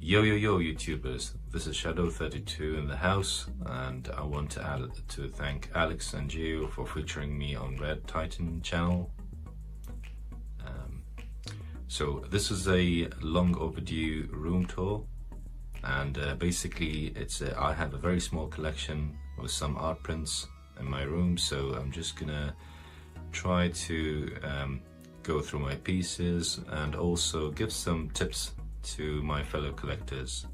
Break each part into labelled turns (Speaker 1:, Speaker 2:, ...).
Speaker 1: Yo YouTubers, this is Shadow32 in the house, and I want to thank Alex and Geo for featuring me on RaddTitan's channel. So this is a long overdue room tour, and basically I have a very small collection with some art prints in my room, so I'm just gonna try to go through my pieces and also give some tips to my fellow collectors.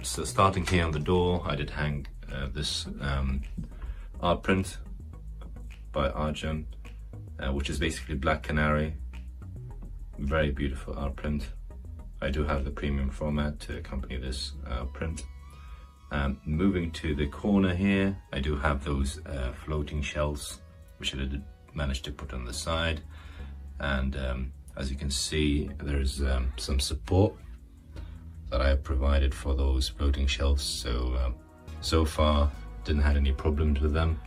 Speaker 1: So starting here on the door, I did hang this art print by Arjun, which is basically Black Canary. Very beautiful art print. I do have the premium format to accompany this print. Moving to the corner here, I do have those floating shells, which I did manage to put on the side, and as you can see, there's some support that I have provided for those floating shelves, so far didn't have any problems with them.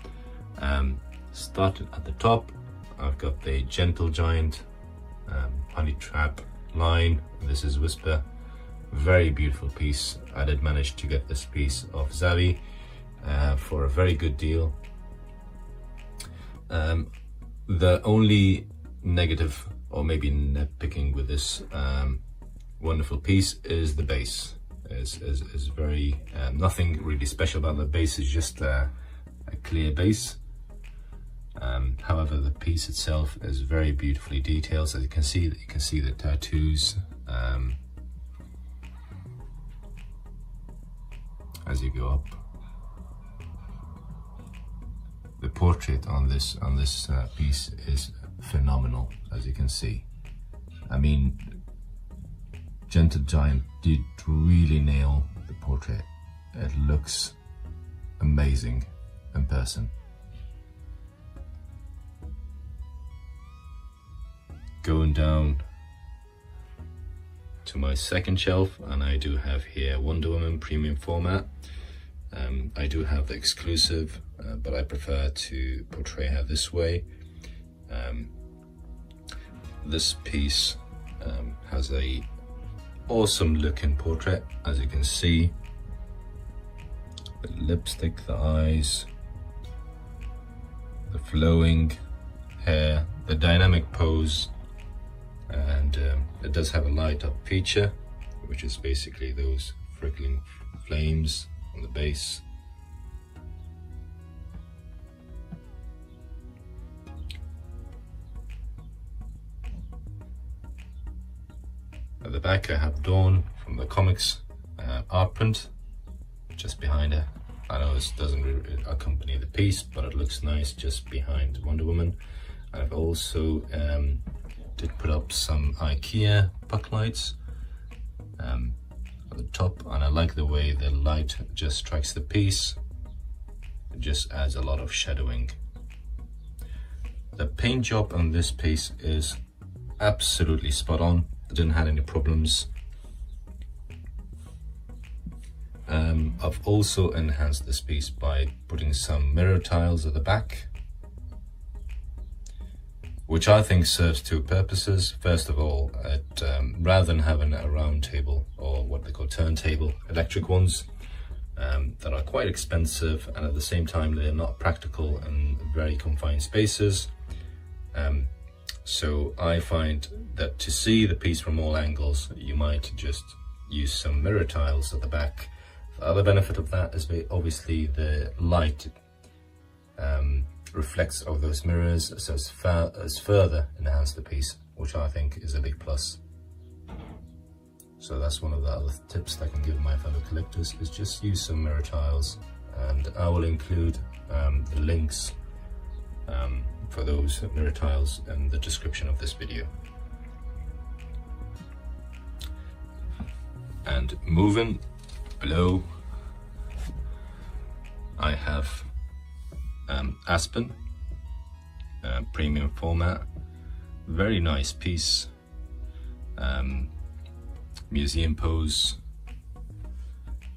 Speaker 1: Started at the top, I've got the Gentle Giant honey trap line. This is Whisper, very beautiful piece. I did manage to get this piece off Zavi for a very good deal. The only negative, or maybe nitpicking with this wonderful piece, is the base. Is very nothing really special about the base. It's just a clear base. However, the piece itself is very beautifully detailed. So you can see the tattoos as you go up. The portrait on this piece is phenomenal, as you can see. I mean, Gentle Giant did really nail the portrait. It looks amazing in person. Going down to my second shelf, and I do have here Wonder Woman premium format. I do have the exclusive, but I prefer to portray her this way. This piece has a awesome looking portrait, as you can see. The lipstick, the eyes, the flowing hair, the dynamic pose, and it does have a light up feature, which is basically those flickering flames on the base. At the back I have Dawn from the comics art print just behind her. I know this doesn't really accompany the piece, but it looks nice just behind Wonder Woman. I've also did put up some Ikea puck lights at the top, and I like the way the light just strikes the piece. It just adds a lot of shadowing. The paint job on this piece is absolutely spot on. I didn't have any problems. I've also enhanced this piece by putting some mirror tiles at the back, which I think serves two purposes. First of all, rather than having a round table, or what they call turntable, electric ones, that are quite expensive, and at the same time they're not practical in very confined spaces. So I find that to see the piece from all angles, you might just use some mirror tiles at the back. The other benefit of that is obviously the light reflects off those mirrors, so it's further enhance the piece, which I think is a big plus. So that's one of the other tips that I can give my fellow collectors, is just use some mirror tiles, and I will include the links for those mirror tiles in the description of this video. And moving below, I have Aspen premium format, very nice piece, museum pose.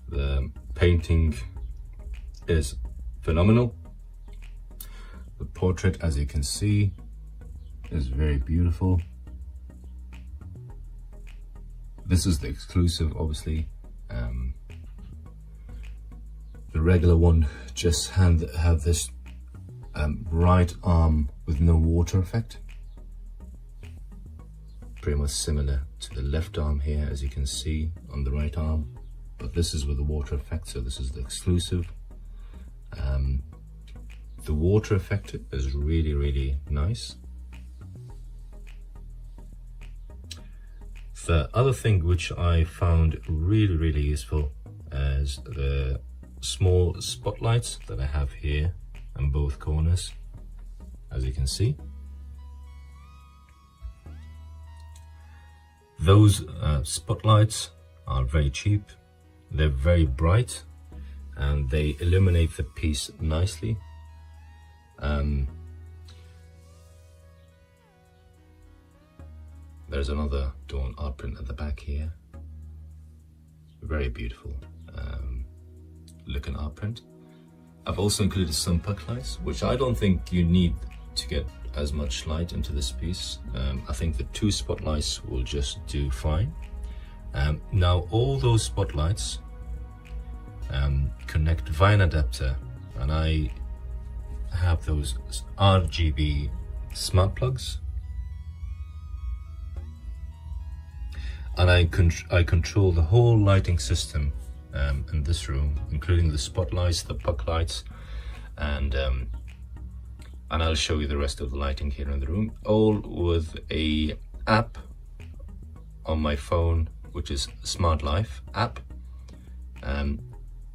Speaker 1: The painting is phenomenal. The portrait, as you can see, is very beautiful. This is the exclusive, obviously. The regular one just have this right arm with no water effect. Pretty much similar to the left arm here, as you can see on the right arm, but this is with the water effect, so this is the exclusive. The water effect is really nice. The other thing which I found really useful is the small spotlights that I have here on both corners, as you can see. Those spotlights are very cheap, they're very bright, and they illuminate the piece nicely. There's another Dawn art print at the back here. Very beautiful looking art print. I've also included some puck lights, which I don't think you need to get as much light into this piece. I think the 2 spotlights will just do fine. Now all those spotlights connect via an adapter, and I have those RGB smart plugs, and I control the whole lighting system in this room, including the spotlights, the puck lights, and I'll show you the rest of the lighting here in the room, all with a app on my phone, which is Smart Life app, and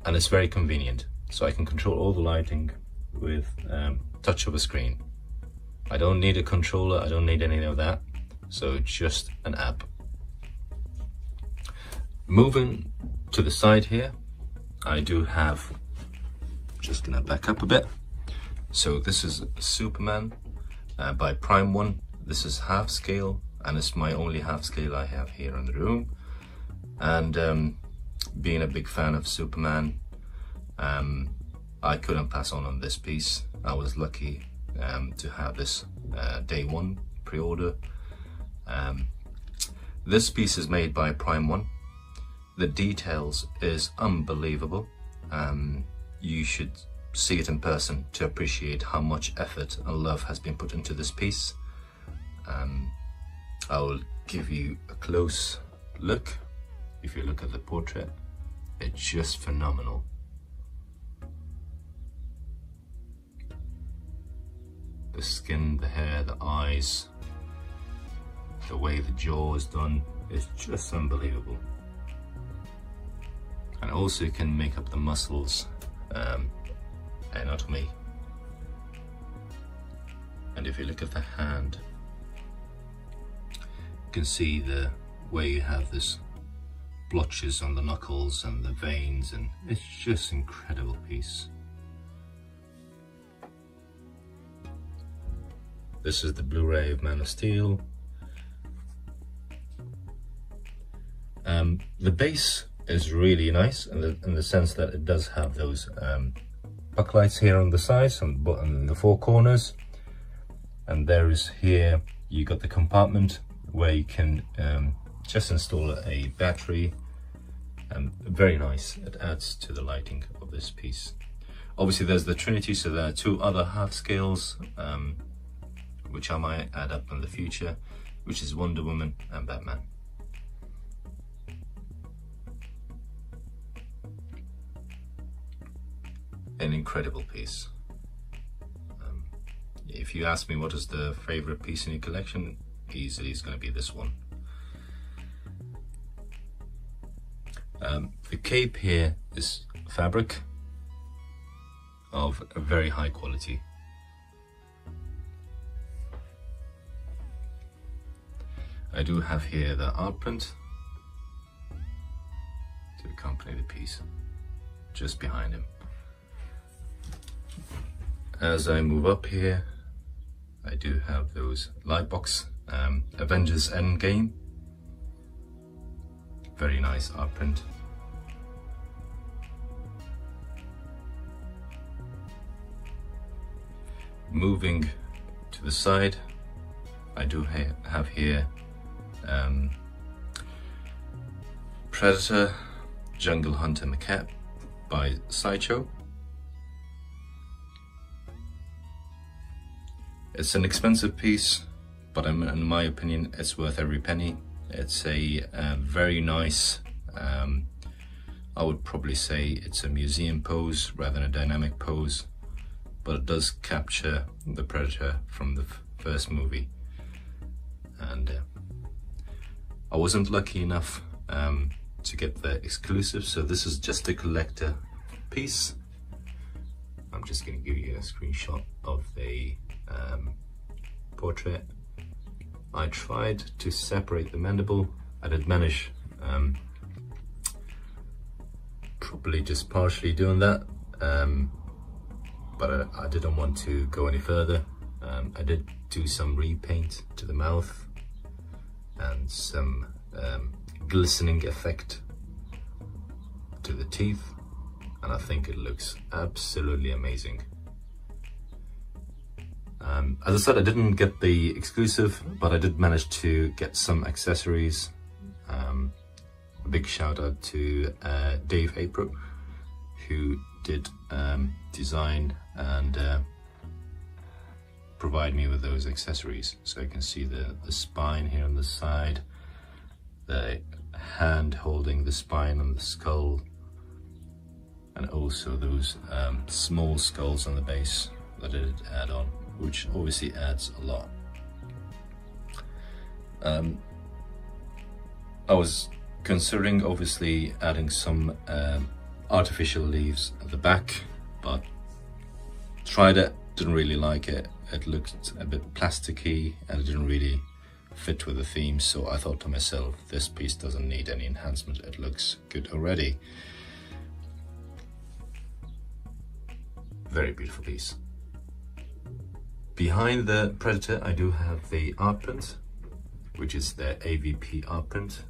Speaker 1: it's very convenient. So I can control all the lighting with touch of a screen. I don't need a controller, I don't need any of that, so just an app. Moving to the side here, I do have, just gonna back up a bit. So this is Superman by Prime One. This is half scale, and it's my only half scale I have here in the room. And being a big fan of Superman, I couldn't pass on this piece. I was lucky to have this day one pre-order. This piece is made by Prime One. The details is unbelievable. You should see it in person to appreciate how much effort and love has been put into this piece. I will give you a close look. If you look at the portrait, it's just phenomenal. The skin, the hair, the eyes, the way the jaw is done is just unbelievable. And also you can make up the muscles, anatomy. And if you look at the hand, you can see the way you have this blotches on the knuckles and the veins, and it's just an incredible piece. This is the Blu-ray of Man of Steel. The base is really nice in the sense that it does have those backlights here on the sides and the 4 corners, and there is here you got the compartment where you can just install a battery, and very nice. It adds to the lighting of this piece. Obviously there's the Trinity, so there are 2 other half scales which I might add up in the future, which is Wonder Woman and Batman. An incredible piece. If you ask me what is the favorite piece in your collection, easily it's going to be this one. The cape here is fabric of a very high quality. I do have here the art print to accompany the piece just behind him. As I move up here, I do have those Lightbox Avengers Endgame. Very nice art print. Moving to the side, Predator Jungle Hunter Macaque by Sideshow. It's an expensive piece, but in my opinion it's worth every penny. It's a very nice, I would probably say it's a museum pose rather than a dynamic pose, but it does capture the Predator from the first movie. And I wasn't lucky enough to get the exclusive, so this is just a collector piece. I'm just going to give you a screenshot of the portrait. I tried to separate the mandible. I did manage, probably just partially doing that, but I didn't want to go any further. I did do some repaint to the mouth and some glistening effect to the teeth, and I think it looks absolutely amazing. As I said, I didn't get the exclusive, but I did manage to get some accessories. A big shout out to Dave April, who did design and provide me with those accessories. So you can see the spine here on the side, the hand holding the spine on the skull, and also those small skulls on the base that I did add on, which obviously adds a lot. I was considering obviously adding some artificial leaves at the back, but tried it, didn't really like it. It looked a bit plasticky and it didn't really fit with the theme, so I thought to myself, this piece doesn't need any enhancement, it looks good already. Very beautiful piece. Behind the Predator I do have the art print, which is the AVP art print,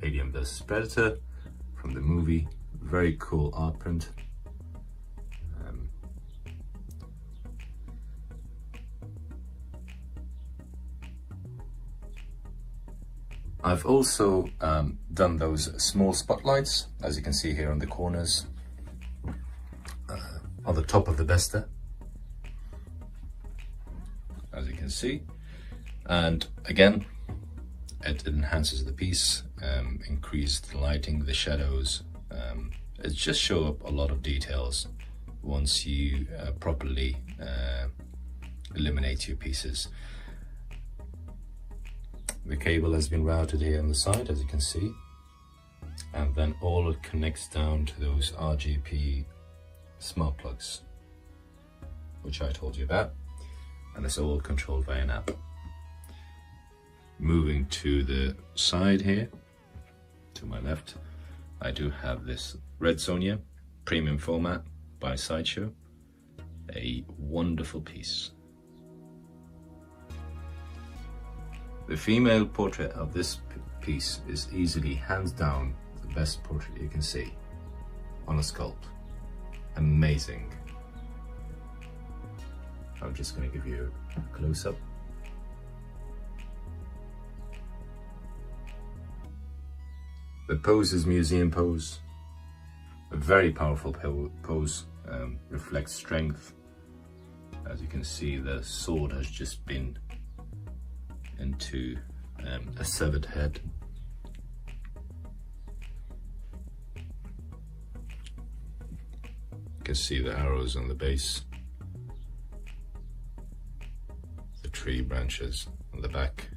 Speaker 1: Alien vs Predator from the movie. Very cool art print. I've also done those small spotlights, as you can see here on the corners, on the top of the Besta, as you can see. And again, it enhances the piece, increased the lighting, the shadows. It just show up a lot of details once you properly eliminate your pieces. The cable has been routed here on the side, as you can see, and then all it connects down to those RGB smart plugs, which I told you about, and it's all controlled by an app. Moving to the side here, to my left, I do have this Red Sonja premium format by Sideshow, a wonderful piece. The female portrait of this piece is easily, hands down, the best portrait you can see on a sculpt. Amazing. I'm just going to give you a close-up. The pose is museum pose, a very powerful pose, reflects strength. As you can see, the sword has just been into a severed head. You can see the arrows on the base, the tree branches on the back,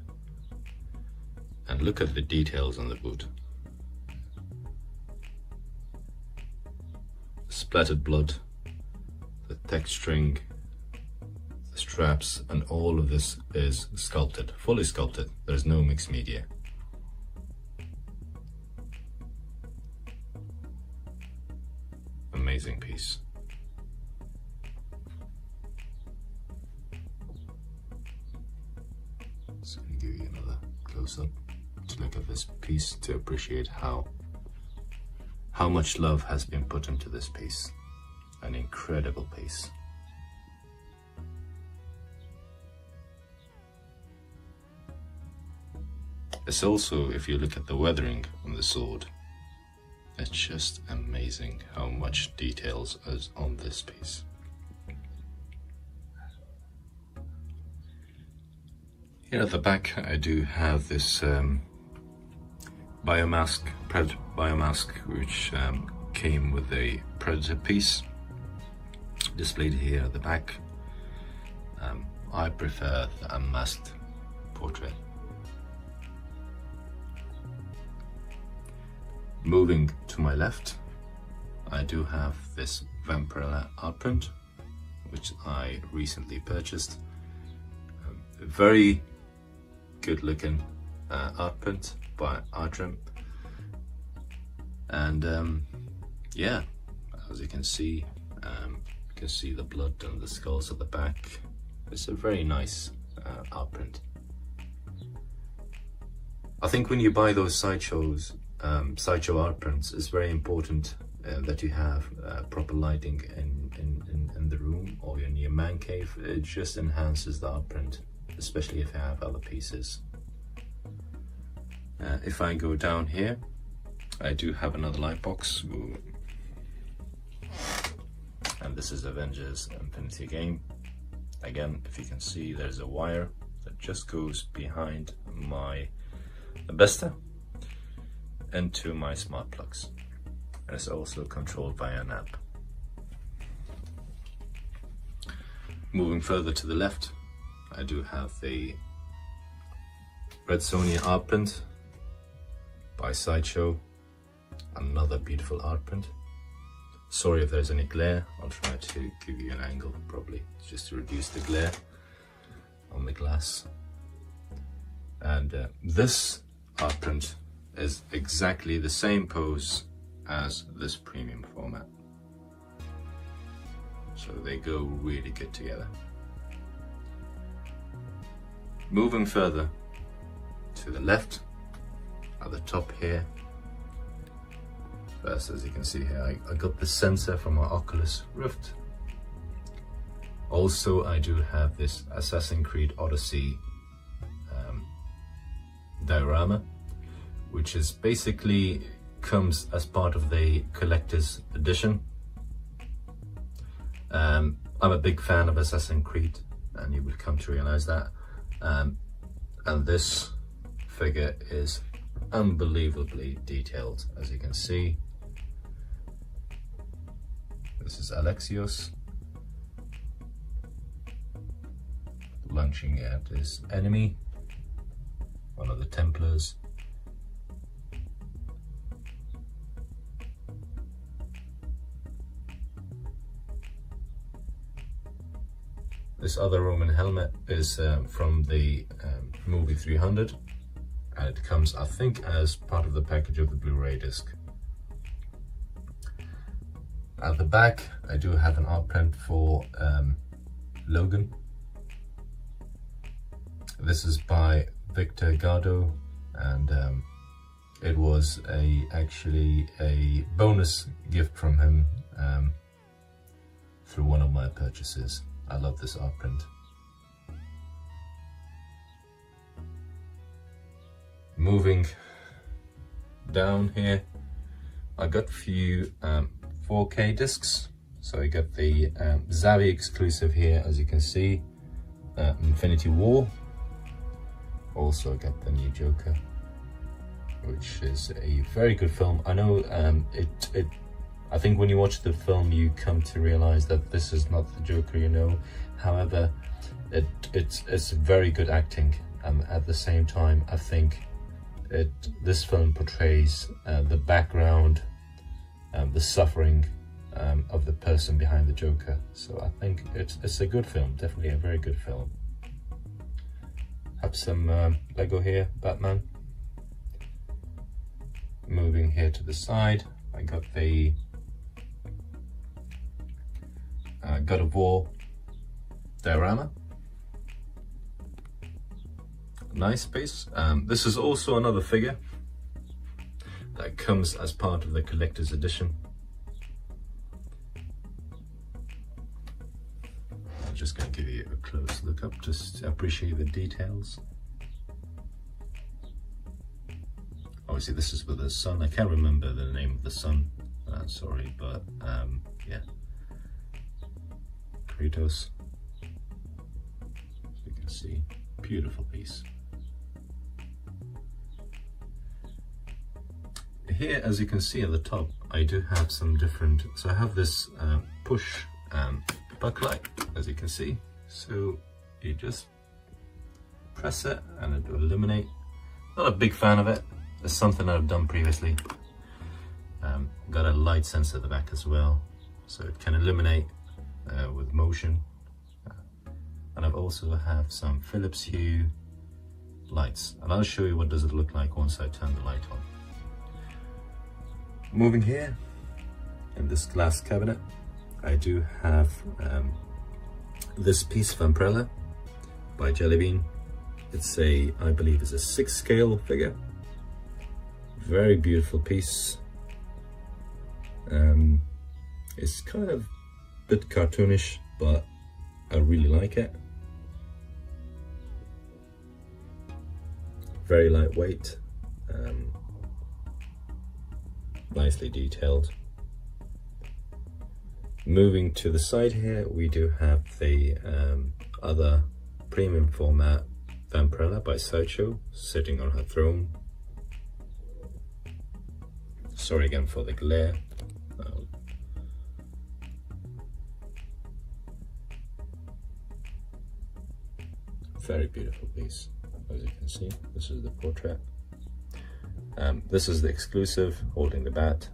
Speaker 1: and look at the details on the boot. Splattered blood, the texturing, the straps, and all of this is sculpted, fully sculpted. There's no mixed media. Amazing piece. Just going to give you another close-up to look at this piece to appreciate how much love has been put into this piece. An incredible piece. It's also, if you look at the weathering on the sword, It's just amazing how much details is on this piece. Here at the back I do have this biomask, Predator biomask, which came with a Predator piece displayed here at the back. I prefer the unmasked portrait. Moving to my left, I do have this Vampirella art print, which I recently purchased. A very good looking art print by Artrim, and yeah, as you can see the blood and the skulls at the back. It's a very nice art print. I think when you buy those Sideshow art prints, it's very important that you have proper lighting in the room or in your man cave. It just enhances the art print, especially if you have other pieces. If I go down here, I do have another light box. Ooh. And this is Avengers Infinity Game. Again, if you can see, there's a wire that just goes behind my Besta into my smart plugs, and it's also controlled by an app. Moving further to the left, I do have the Red Sonja art print by Sideshow. Another beautiful art print. Sorry if there's any glare, I'll try to give you an angle probably, just to reduce the glare on the glass. And this art print is exactly the same pose as this premium format. So they go really good together. Moving further to the left, at the top here, first, as you can see here, I got the sensor from my Oculus Rift. Also, I do have this Assassin's Creed Odyssey diorama, which is basically comes as part of the collector's edition. I'm a big fan of Assassin's Creed, and you will come to realize that. And this figure is unbelievably detailed, as you can see. This is Alexios launching at his enemy, one of the Templars. This other Roman helmet is from the movie 300, and it comes, I think, as part of the package of the Blu-ray disc. At the back, I do have an art print for Logan. This is by Victor Gardo, and it was actually a bonus gift from him through one of my purchases. I love this art print. Moving down here, I got a few 4K discs. So I got the Zavi exclusive here, as you can see, Infinity War. Also got the new Joker, which is a very good film. I know I think when you watch the film, you come to realize that this is not the Joker you know. However, it's very good acting, and at the same time, I think this film portrays the background, the suffering of the person behind the Joker. So I think it's a good film, definitely a very good film. Have some Lego here, Batman. Moving here to the side, I got the God of War diorama. Nice piece. This is also another figure that comes as part of the collector's edition. I'm just going to give you a close look up, just to appreciate the details. Oh obviously this is with the sun. I can't remember the name of the sun, sorry, but yeah, Kratos, as you can see, beautiful piece. Here, as you can see at the top, I do have some different, so I have this push backlight, as you can see. So you just press it and it will illuminate. Not a big fan of it. It's something I've done previously. Got a light sensor at the back as well, so it can illuminate with motion. And I've also have some Philips Hue lights, and I'll show you what does it look like once I turn the light on. Moving here, in this glass cabinet, I do have this piece of umbrella by Jellybean. It's a, I believe it's a 6 scale figure. Very beautiful piece. It's kind of a bit cartoonish, but I really like it. Very lightweight, nicely detailed. Moving to the side here, we do have the other premium format Vampirella by Sideshow sitting on her throne. Sorry again for the glare. Very beautiful piece, as you can see. This is the portrait. This is the exclusive, holding the bat.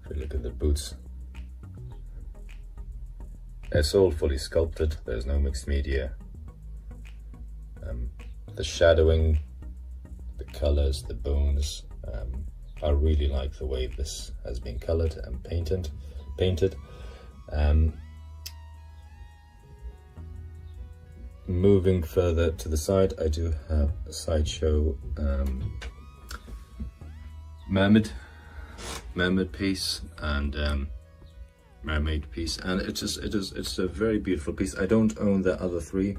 Speaker 1: If you look at the boots, it's all fully sculpted, there's no mixed media. The shadowing, the colors, the bones, I really like the way this has been colored and painted. Moving further to the side, I do have a Sideshow mermaid piece and mermaid piece, and it's a very beautiful piece. I don't own the other three,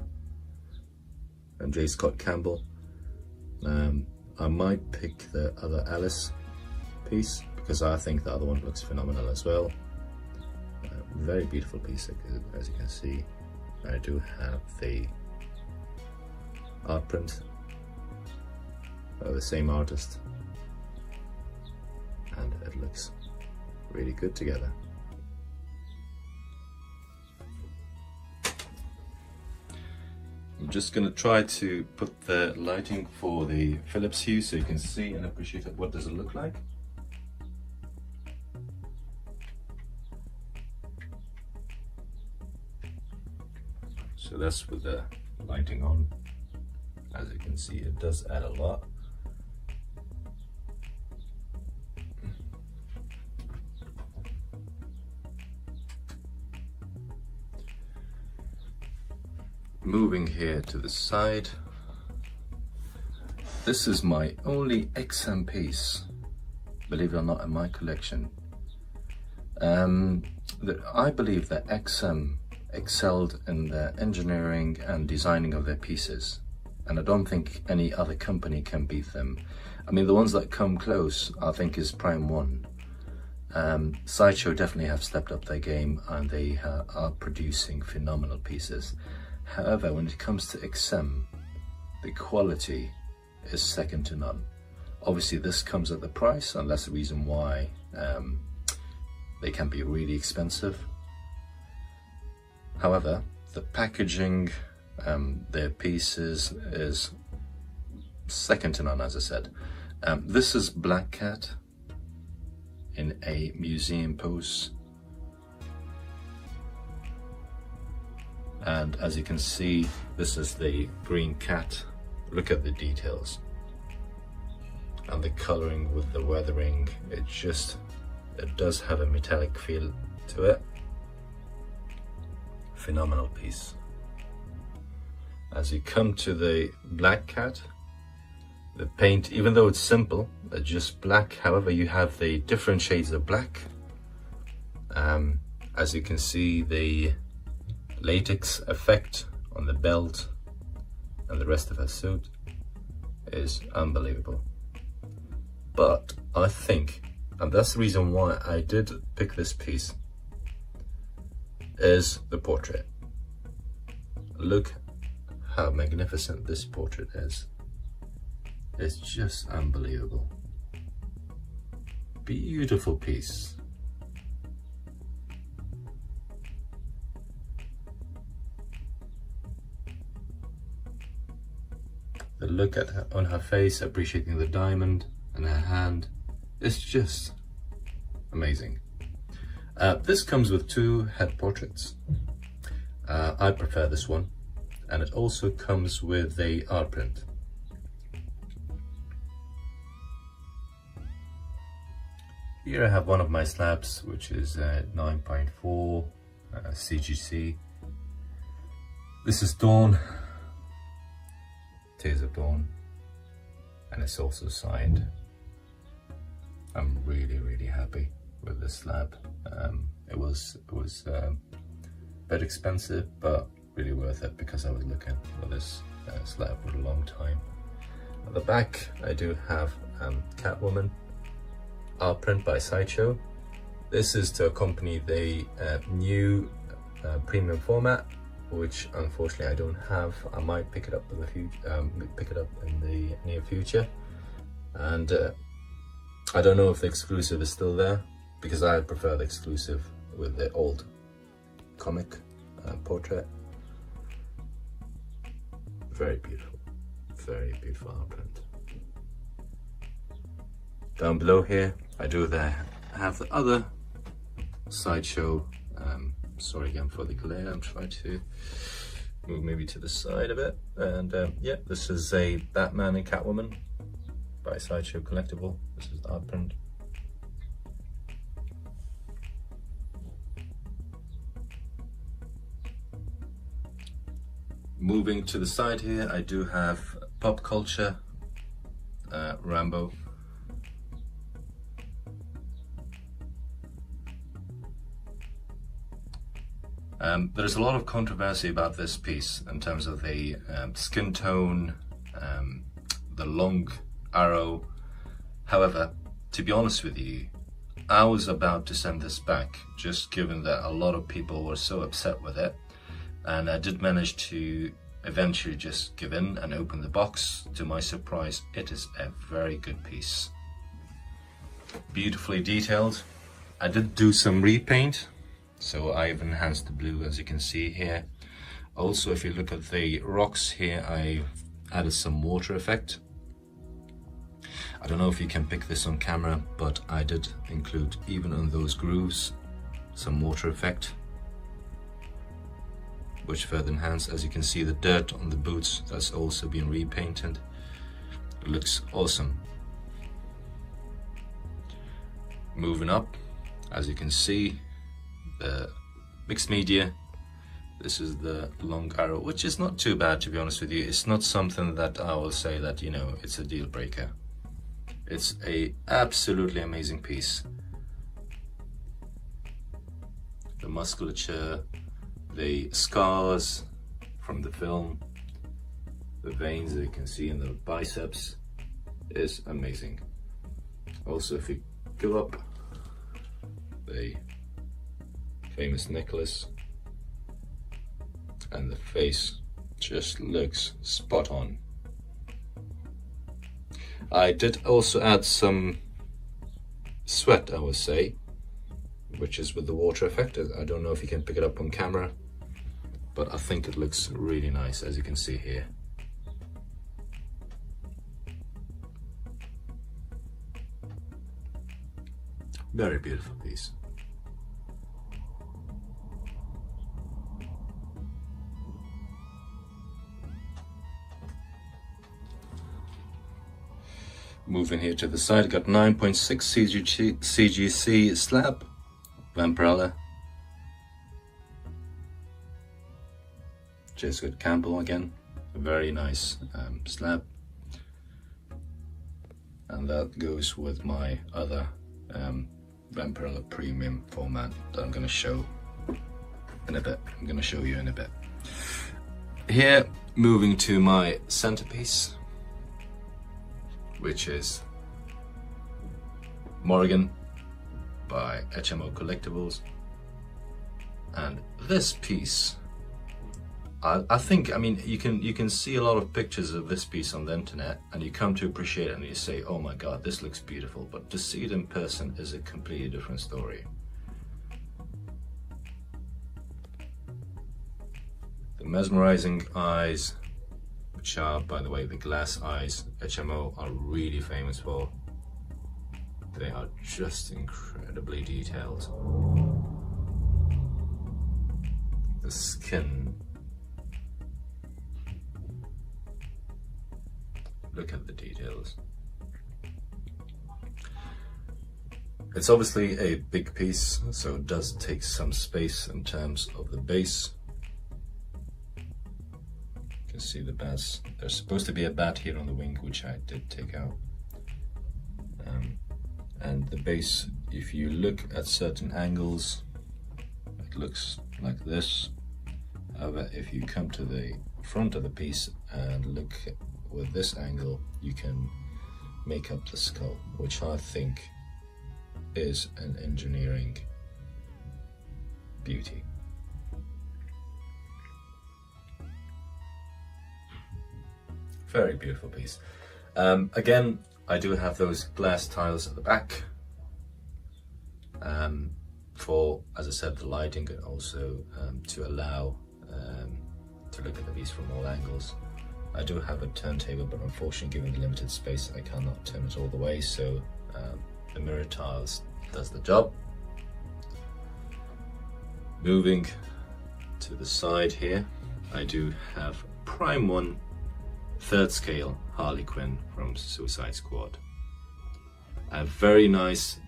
Speaker 1: and J. Scott Campbell. I might pick the other Alice piece because I think the other one looks phenomenal as well. Very beautiful piece, as you can see. I do have the art print of the same artist, and it looks really good together. I'm just going to try to put the lighting for the Philips Hue so you can see and appreciate it. What does it look like? So that's with the lighting on. As you can see, it does add a lot. Moving here to the side, this is my only XM piece, believe it or not, in my collection. I believe that XM excelled in the engineering and designing of their pieces, and I don't think any other company can beat them. I mean, the ones that come close, I think, is Prime One. Sideshow definitely have stepped up their game, and they are producing phenomenal pieces. However, when it comes to XM, the quality is second to none. Obviously, this comes at the price, and that's the reason why they can be really expensive. However, the packaging, their pieces is second to none, as I said. This is Black Cat in a museum pose. And as you can see, this is the green cat. Look at the details. And the coloring with the weathering, it does have a metallic feel to it. Phenomenal piece. As you come to the Black Cat, the paint, even though it's simple, it's just black, however you have the different shades of black. As you can see, the latex effect on the belt and the rest of her suit is unbelievable. But I think, and that's the reason why I did pick this piece, is the portrait. Look how magnificent this portrait is. It's just unbelievable. Beautiful piece. The look at her, on her face, appreciating the diamond and her hand, it's just amazing. This comes with 2 head portraits. I prefer this one, and it also comes with a art print. Here I have one of my slabs, which is 9.4 CGC. This is Dawn, Tears of Dawn, and it's also signed. I'm really happy with this slab. It was a bit expensive, but really worth it because I was looking for this slab for a long time. At the back I do have Catwoman art print by Sideshow. This is to accompany the new premium format, which unfortunately I don't have. I might pick it up in the near future, and I don't know if the exclusive is still there, because I prefer the exclusive with the old comic portrait. Very beautiful art print. Down below here I do have the other Sideshow. Sorry again for the glare, I'm trying to move maybe to the side a bit. And yeah, this is a Batman and Catwoman by Sideshow Collectible. This is the art print. Moving to the side here, I do have Pop Culture Rambo. There's a lot of controversy about this piece in terms of the skin tone, the long arrow. However, to be honest with you, I was about to send this back, just given that a lot of people were so upset with it, and I did manage to eventually just give in and open the box. To my surprise, it is a very good piece. Beautifully detailed. I did do some repaint, so I've enhanced the blue, as you can see here. Also, if you look at the rocks here, I added some water effect. I don't know if you can pick this on camera, but I did include, even on those grooves, some water effect, which further enhanced. As you can see, the dirt on the boots, that's also been repainted. It looks awesome. Moving up, as you can see, the mixed media. This is the long arrow, which is not too bad, to be honest with you. It's not something that I will say that, you know, it's a deal breaker. It's a absolutely amazing piece. The musculature, the scars from the film, the veins that you can see in the biceps is amazing. Also, if you go up, the famous necklace, and the face just looks spot on. I did also add some sweat, I would say, which is with the water effect. I don't know if you can pick it up on camera, but I think it looks really nice, as you can see here. Very beautiful piece. Moving here to the side, got 9.6 CGC slab, Vampirella. Jessica Campbell again, a very nice slab. And that goes with my other Vampirella premium format that I'm going to show in a bit. I'm going to show you in a bit. Here Moving to my centerpiece, which is Morrigan by Hmo Collectibles. And this piece, I think, I mean, you can see a lot of pictures of this piece on the internet and you come to appreciate it and you say, oh my god, this looks beautiful, but to see it in person is a completely different story. The mesmerizing eyes, which are, by the way, the glass eyes Hmo are really famous for. They are just incredibly detailed. The skin. Look at the details. It's obviously a big piece, so it does take some space in terms of the base. You can see the bats. There's supposed to be a bat here on the wing, which I did take out. And the base, if you look at certain angles, it looks like this. However, if you come to the front of the piece and look with this angle, you can make up the skull, which I think is an engineering beauty. Very beautiful piece. Again, I do have those glass tiles at the back for, as I said, the lighting, and also to allow to look at the piece from all angles. I do have a turntable, but unfortunately, given the limited space, I cannot turn it all the way, so the mirror tiles does the job. Moving to the side here, I do have Prime 1 3rd scale Harley Quinn from Suicide Squad. A very nice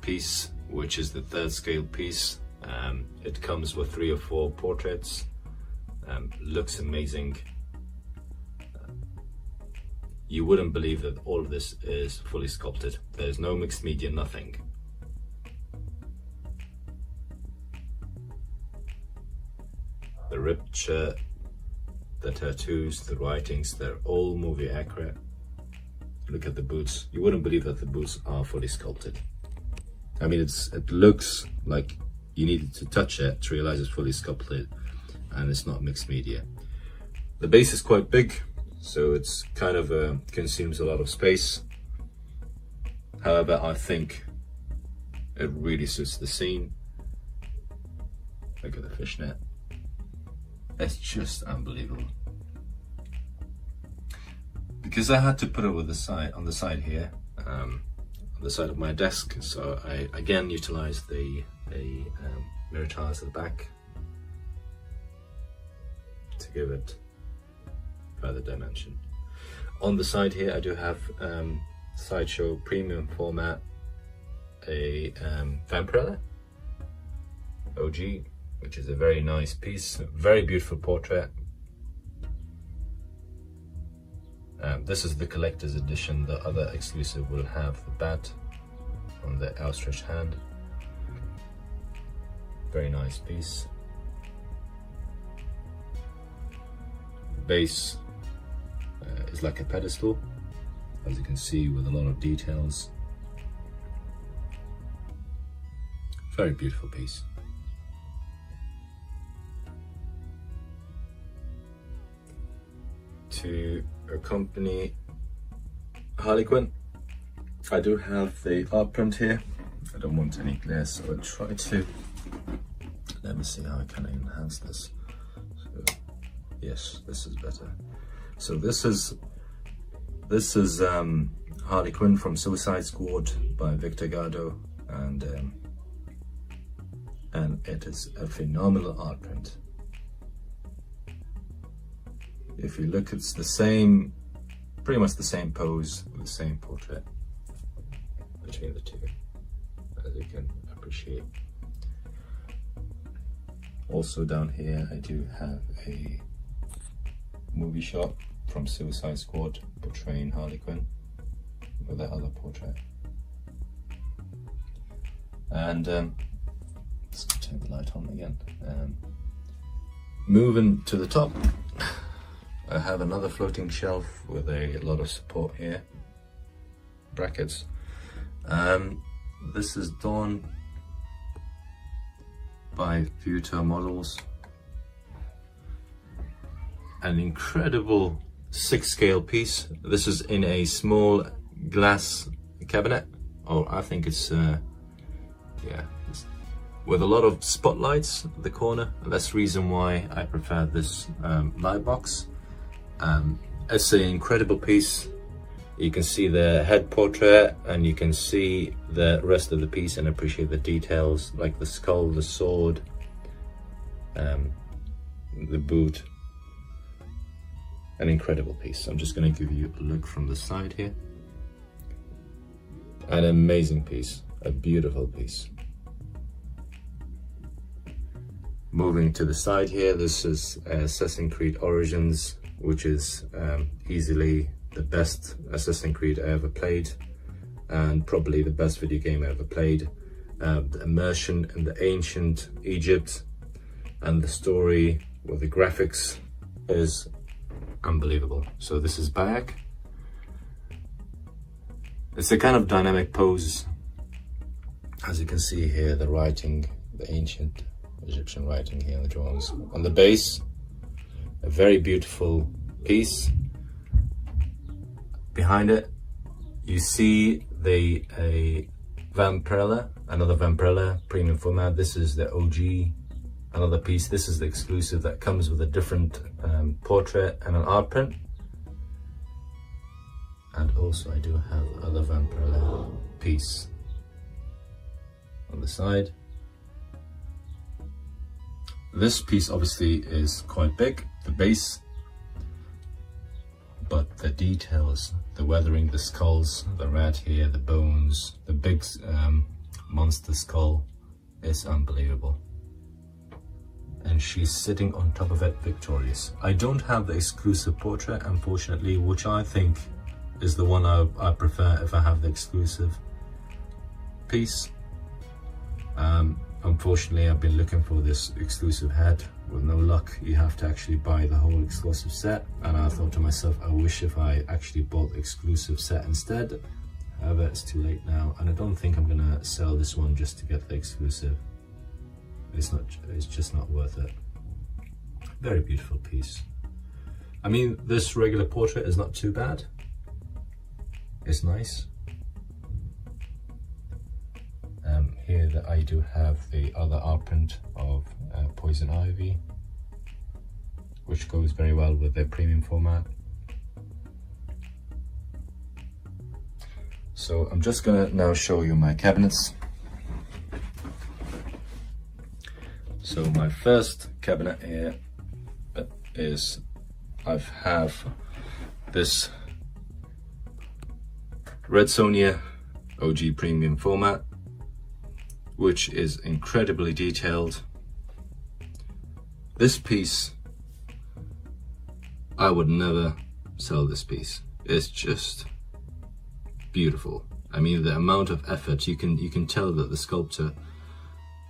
Speaker 1: piece, which is the 3rd scale piece. It comes with 3 or 4 portraits. Looks amazing. You wouldn't believe that all of this is fully sculpted. There's no mixed media, nothing. The ripped shirt, the tattoos, the writings, they're all movie accurate. Look at the boots. You wouldn't believe that the boots are fully sculpted. I mean, it looks like you needed to touch it to realize it's fully sculpted, and it's not mixed media. The base is quite big, so it's kind of consumes a lot of space. However, I think it really suits the scene. Look at the fishnet. It's just unbelievable. Because I had to put it with the side on the side here, on the side of my desk, so I again utilized the mirror tiles at the back to give it further dimension. On the side here, I do have Sideshow premium format, a Vampirella OG, which is a very nice piece, very beautiful portrait. This is the collector's edition. The other exclusive will have the bat on the outstretched hand. Very nice piece. The base is like a pedestal, as you can see, with a lot of details. Very beautiful piece. To accompany Harley Quinn, I do have the art print here. I don't want any glare, so I'll try to, let me see how I can enhance this. So, yes, this is better. So this is Harley Quinn from Suicide Squad by Victor Gardo, and it is a phenomenal art print. If you look, it's the same, pretty much the same pose, with the same portrait between the two, as you can appreciate. Also down here, I do have a movie shot from Suicide Squad portraying Harley Quinn with that other portrait. And let's turn the light on again. Moving to the top, I have another floating shelf with a lot of support here, brackets. This is done by Future Models. An incredible 6-scale piece. This is in a small glass cabinet, or I think it's with a lot of spotlights at the corner. That's the reason why I prefer this light box. It's an incredible piece. You can see the head portrait and you can see the rest of the piece and appreciate the details like the skull, the sword, the boot. An incredible piece. I'm just going to give you a look from the side here. An amazing piece, a beautiful piece. Moving to the side here, this is Assassin's Creed Origins, which is easily the best Assassin's Creed I ever played, and probably the best video game I ever played. The immersion in the ancient Egypt and the story with the graphics is unbelievable. So this is back. It's a kind of dynamic pose. As you can see here, the writing, the ancient Egyptian writing here in the drawings. On the base, a very beautiful piece. Behind it, you see a Vampirella, another Vampirella premium format. This is the OG, another piece. This is the exclusive that comes with a different portrait and an art print. And also I do have other Vampirella piece on the side. This piece obviously is quite big, the base, but the details, the weathering, the skulls, the rat here, the bones, the big monster skull is unbelievable. And she's sitting on top of it victorious. I don't have the exclusive portrait, unfortunately, which I think is the one I prefer if I have the exclusive piece. Unfortunately, I've been looking for this exclusive head with no luck. You have to actually buy the whole exclusive set, and I thought to myself, I wish if I actually bought the exclusive set instead. However, it's too late now, and I don't think I'm gonna sell this one just to get the exclusive. It's just not worth it. Very beautiful piece. I mean, this regular portrait is not too bad. It's nice. Here that I do have the other art print of Poison Ivy, which goes very well with their premium format. So I'm just gonna now show you my cabinets. So my first cabinet here is, I have this Red Sonja OG premium format, which is incredibly detailed. This piece, I would never sell this piece. It's just beautiful. I mean, the amount of effort, you can tell that the sculptor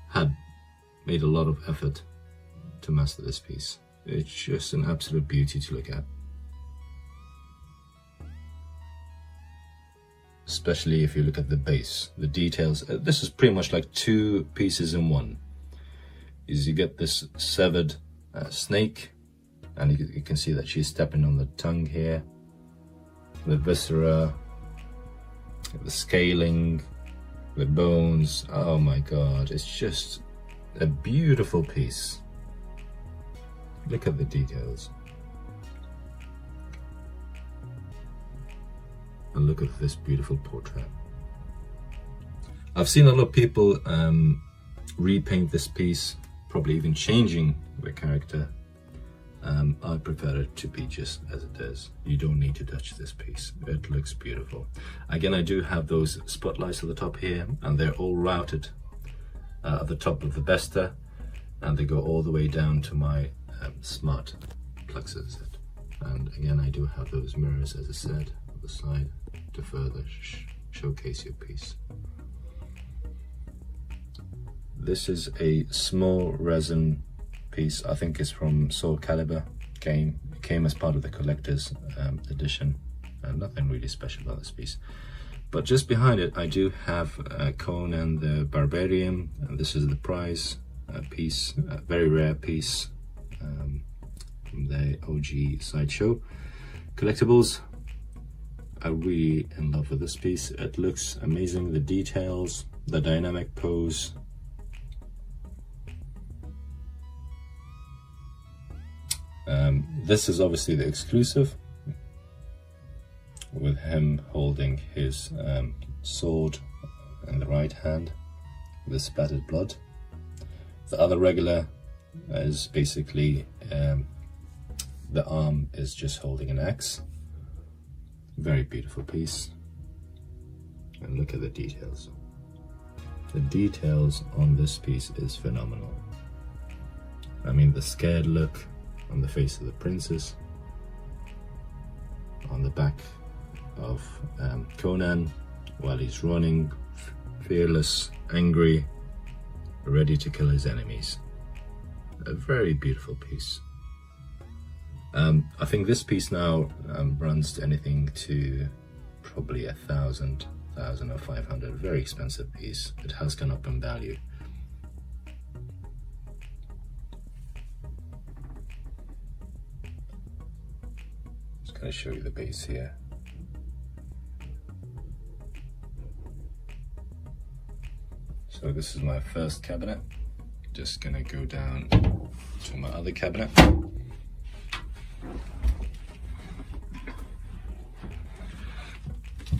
Speaker 1: had made a lot of effort to master this piece. It's just an absolute beauty to look at. Especially if you look at the base, the details. This is pretty much like two pieces in one. Is you get this severed snake, and you can see that she's stepping on the tongue here. The viscera, the scaling, the bones. Oh my god, it's just a beautiful piece. Look at the details. And look at this beautiful portrait. I've seen a lot of people repaint this piece, probably even changing the character. I prefer it to be just as it is. You don't need to touch this piece. It looks beautiful. Again, I do have those spotlights at the top here, and they're all routed at the top of the Besta, and they go all the way down to my smart plexus. And again, I do have those mirrors, as I said, on the side to further showcase your piece. This is a small resin piece. I think it's from Soul Calibur game. You came as part of the collector's edition, and nothing really special about this piece. But just behind it, I do have Conan the Barbarian, and this is the prize piece, a very rare piece from the OG Sideshow Collectibles. I'm really in love with this piece. It looks amazing, the details, the dynamic pose. This is obviously the exclusive, with him holding his sword in the right hand with splattered blood. The other regular is basically the arm is just holding an axe. Very beautiful piece. And look at the details. The details on this piece is phenomenal. I mean, the scared look on the face of the princess, on the back of Conan while he's running, fearless, angry, ready to kill his enemies. A very beautiful piece. I think this piece now runs to anything to probably 1,000 or 500. Very expensive piece. It has gone up in value. Just gonna show you the base here. So this is my first cabinet. Just gonna go down to my other cabinet.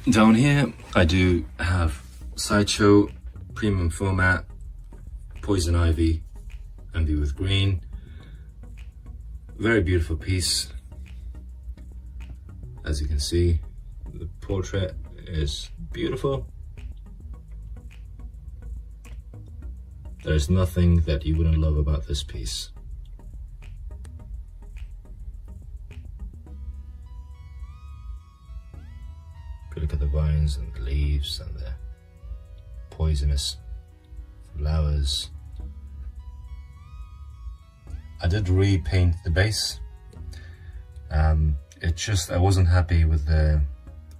Speaker 1: Down here I do have Sideshow, premium format, Poison Ivy, Envy with Green. Very beautiful piece. As you can see, the portrait is beautiful. There's nothing that you wouldn't love about this piece. If you look at the vines and the leaves and the poisonous flowers. I did repaint the base. I wasn't happy with the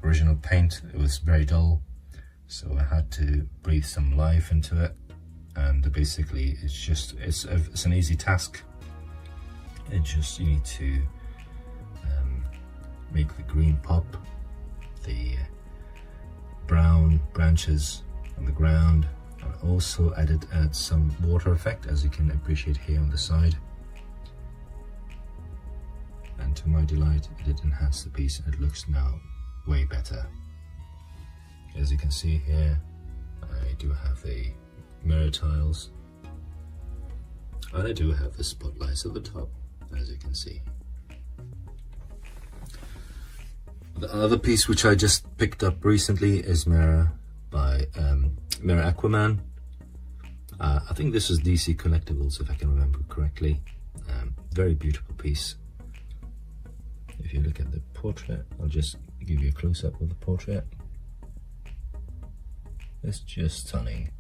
Speaker 1: original paint. It was very dull, so I had to breathe some life into it. And basically it's an easy task. You need to make the green pop, the brown branches on the ground, and also add some water effect, as you can appreciate here on the side. And to my delight, it did enhance the piece, and it looks now way better. As you can see here, I do have the mirror tiles, and I do have the spotlights at the top, as you can see. The other piece which I just picked up recently is Mirror by Mirror Aquaman. I think this is DC Collectibles, if I can remember correctly. Very beautiful piece. If you look at the portrait, I'll just give you a close-up of the portrait. It's just stunning.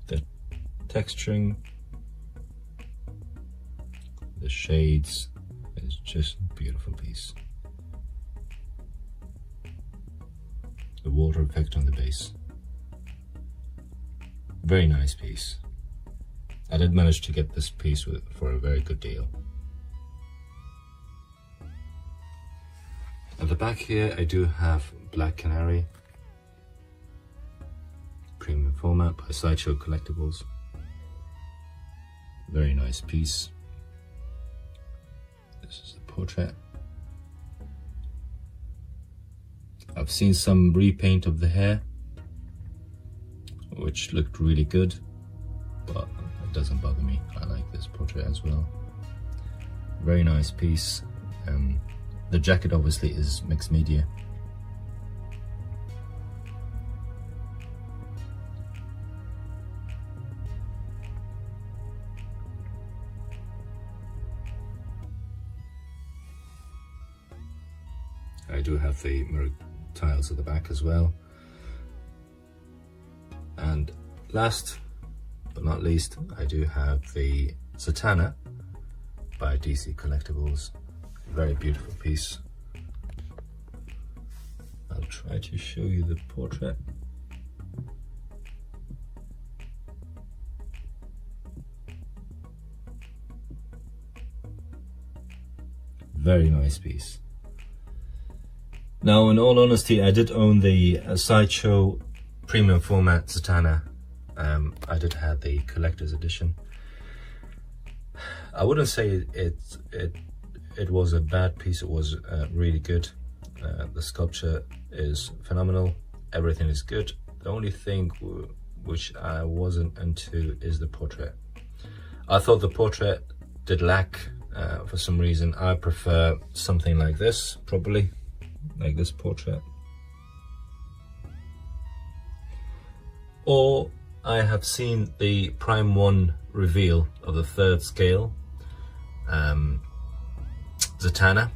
Speaker 1: The texturing, the shades, is just a beautiful piece. The water effect on the base. Very nice piece. I did manage to get this piece for a very good deal. At the back here I do have Black Canary, premium format by Sideshow Collectibles. Very nice piece. This is the portrait. I've seen some repaint of the hair, which looked really good, but it doesn't bother me. I like this portrait as well. Very nice piece. The jacket obviously is mixed media. I do have the mirror tiles at the back as well. And last but not least, I do have the Satana by DC Collectibles. Very beautiful piece. I'll try to show you the portrait. Very nice piece. Now, in all honesty, I did own the Sideshow premium format Satana. I did have the collector's edition. I wouldn't say it was a bad piece. It was really good. The sculpture is phenomenal. Everything is good. The only thing which I wasn't into is the portrait. I thought the portrait did lack for some reason. I prefer something like this, probably like this portrait. Or I have seen the Prime 1 reveal of the 3rd scale Satana,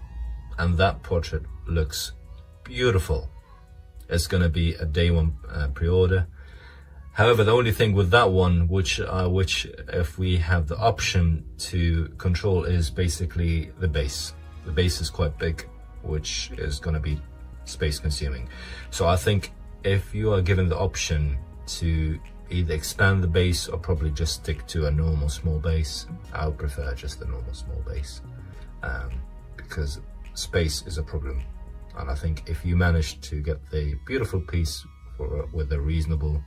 Speaker 1: and that portrait looks beautiful. It's going to be a day one pre-order. However, the only thing with that one, which if we have the option to control, is basically the base. The base is quite big, which is going to be space consuming. So I think if you are given the option to either expand the base or probably just stick to a normal small base, I would prefer just the normal small base, because space is a problem. And I think if you manage to get the beautiful piece with a reasonable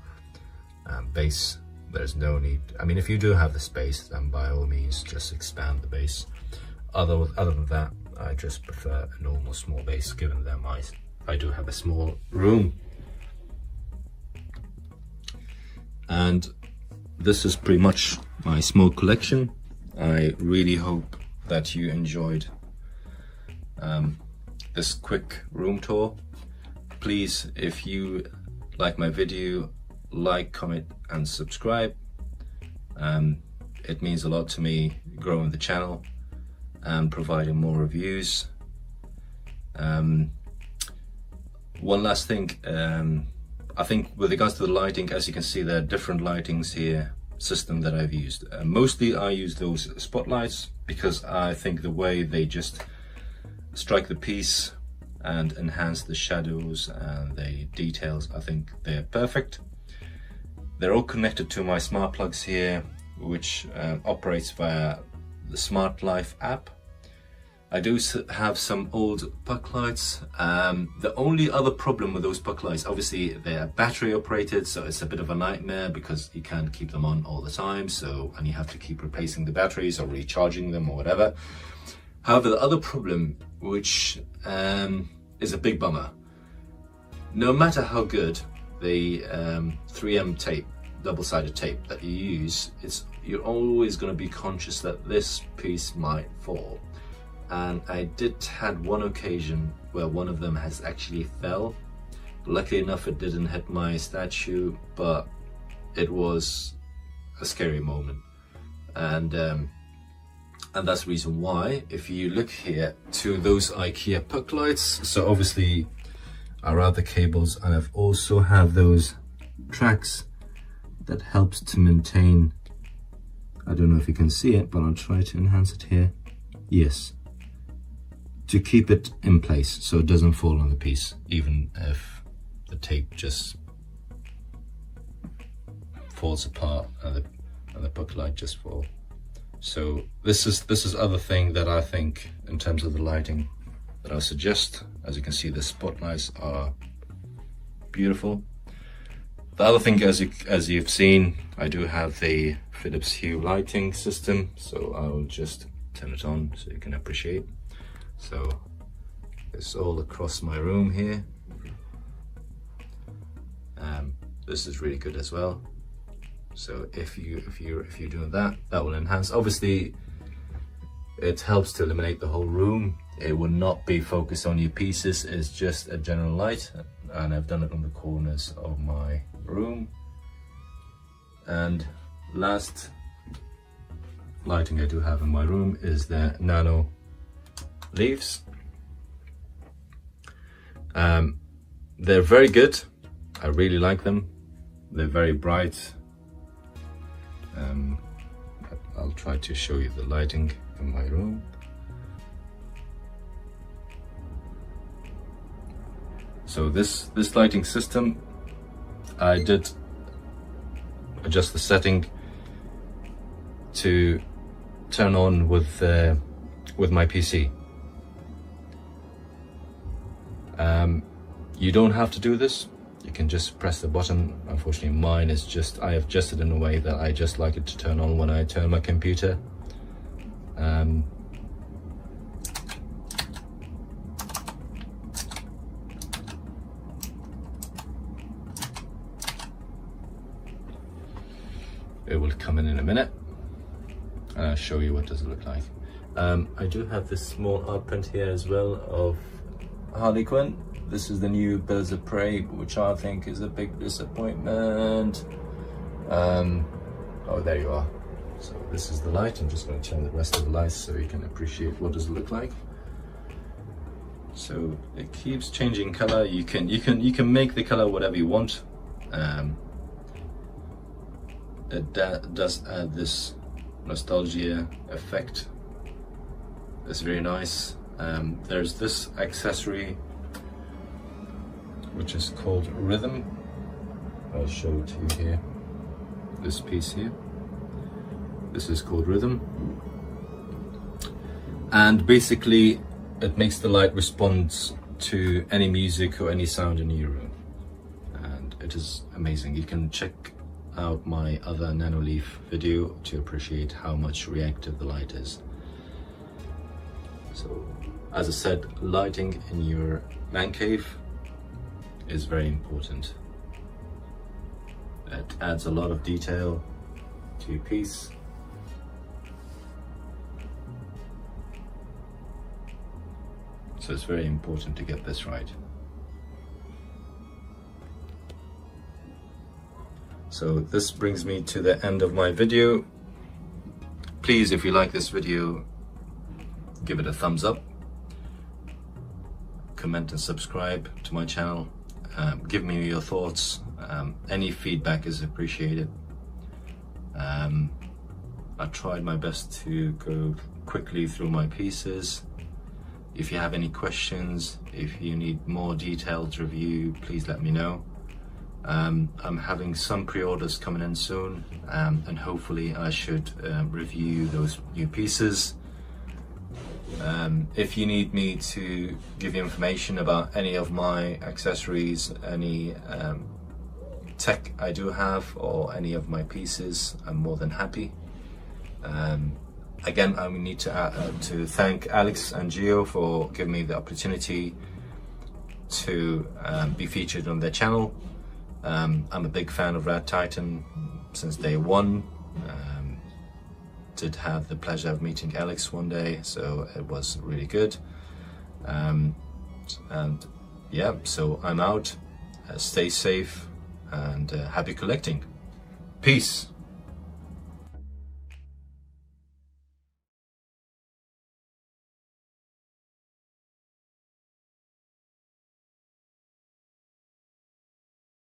Speaker 1: base, there's no need. I mean, if you do have the space, then by all means just expand the base. Other than that, I just prefer a normal small base, given that I do have a small room. And this is pretty much my small collection. I really hope that you enjoyed this quick room tour. Please, if you like my video, like, comment and subscribe. It means a lot to me, growing the channel and providing more reviews. One last thing, I think with regards to the lighting, as you can see, there are different lightings here, system that I've used. Mostly I use those spotlights because I think the way they just strike the piece and enhance the shadows and the details, I think they're perfect. They're all connected to my smart plugs here, which operates via the Smart Life app. I do have some old puck lights. The only other problem with those puck lights, obviously they're battery operated, so it's a bit of a nightmare because you can't keep them on all the time, and you have to keep replacing the batteries or recharging them or whatever. However, the other problem, which is a big bummer, no matter how good the 3M tape, double-sided tape that you use, you're always going to be conscious that this piece might fall. And I had one occasion where one of them has actually fell. Luckily enough, it didn't hit my statue, but it was a scary moment. And that's the reason why, if you look here to those Ikea puck lights, so obviously I Radd the cables, and I've also have those tracks that helps to maintain, I don't know if you can see it, but I'll try to enhance it here. Yes, to keep it in place so it doesn't fall on the piece, even if the tape just falls apart and the puck light just falls. So this is other thing that I think, in terms of the lighting, that I suggest. As you can see, the spotlights are beautiful. The other thing, as you've seen, I do have the Philips Hue lighting system, so I'll just turn it on so you can appreciate. So it's all across my room here. This is really good as well. So if you're doing that, that will enhance. Obviously, it helps to illuminate the whole room. It will not be focused on your pieces. It's just a general light, and I've done it on the corners of my room. And last lighting I do have in my room is the nano leaves. They're very good. I really like them. They're very bright, I'll try to show you the lighting in my room. So this lighting system, I did adjust the setting to turn on with my PC. You don't have to do this. You can just press the button. Unfortunately, mine is just, I have adjusted in a way that I just like it to turn on when I turn my computer. It will come in a minute, and I'll show you what does it look like. I do have this small art print here as well of Harley Quinn. This is the new Birds of Prey, which I think is a big disappointment. Oh, there you are. So this is the light. I'm just going to turn the rest of the lights so you can appreciate what does it look like. So it keeps changing color. You can make the color whatever you want. It does add this nostalgia effect. It's very nice. There's this accessory which is called Rhythm. I'll show it to you here. This piece here. This is called Rhythm. And basically it makes the light respond to any music or any sound in your room. And it is amazing. You can check out my other Nanoleaf video to appreciate how much reactive the light is. So, as I said, lighting in your man cave is very important. It adds a lot of detail to your piece. So it's very important to get this right. So this brings me to the end of my video. Please, if you like this video, give it a thumbs up, comment and subscribe to my channel. Give me your thoughts. Any feedback is appreciated. I tried my best to go quickly through my pieces. If you have any questions, if you need more detailed review, please let me know. I'm having some pre-orders coming in soon, and hopefully I should review those new pieces. If you need me to give you information about any of my accessories, any tech I do have, or any of my pieces, I'm more than happy. Again, I need to thank Alex and Gio for giving me the opportunity to be featured on their channel. I'm a big fan of RaddTitan since day one. Did have the pleasure of meeting Alex one day, so it was really good. And yeah, so I'm out. Stay safe and happy collecting. Peace.